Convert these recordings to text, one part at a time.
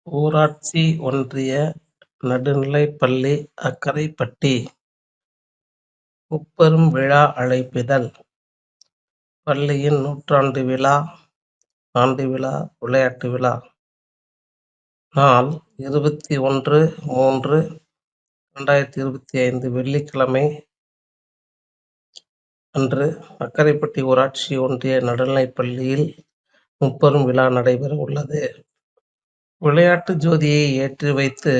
ஊராட்சி ஒன்றிய நடுநிலைப்பள்ளி அக்கரைப்பட்டி முப்பெரும் விழா அழைப்பிதழ். பள்ளியின் நூற்றாண்டு விழா, ஆண்டு விழா, விளையாட்டு விழா. நாள் 21/3/2025 வெள்ளிக்கிழமை அன்று அக்கரைப்பட்டி ஊராட்சி ஒன்றிய நடுநிலைப்பள்ளியில் முப்பெரும் விழா நடைபெற உள்ளது. விளையாட்டு ஜோதியை ஏற்றி வைத்து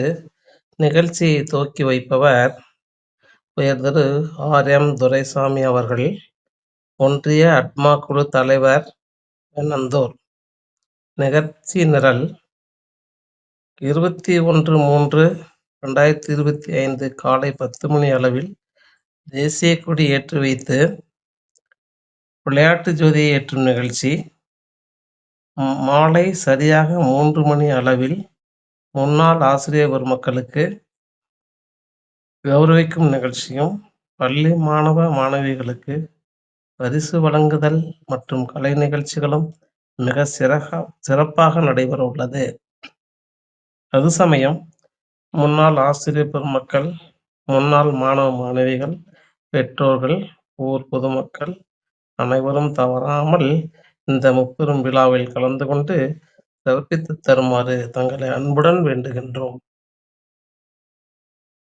நிகழ்ச்சியை துவக்கி வைப்பவர் உயர் திரு R.M. துரைசாமி அவர்கள், ஒன்றிய அட்மா குழு தலைவர் வெண்ணந்தூர். நிகழ்ச்சி நிரல்: 21/3/2025 காலை 10 மணி அளவில் தேசிய கொடி ஏற்றி வைத்து விளையாட்டு ஜோதியை ஏற்றும் நிகழ்ச்சி. மாலை சரியாக 3 மணி அளவில் முன்னாள் ஆசிரியர் பெருமக்களுக்கு கௌரவிக்கும் நிகழ்ச்சியும், பள்ளி மாணவ மாணவிகளுக்கு பரிசு வழங்குதல் மற்றும் கலை நிகழ்ச்சிகளும் மிக சிறப்பாக நடைபெற உள்ளது. அது சமயம் முன்னாள் ஆசிரியர் பெருமக்கள், முன்னாள் மாணவ மாணவிகள், பெற்றோர்கள், ஊர் பொதுமக்கள் அனைவரும் தவறாமல் இந்த முப்பெரும் விழாவில் கலந்து கொண்டு சிறப்பித்து தருமாறு தங்களை அன்புடன் வேண்டுகின்றோம்.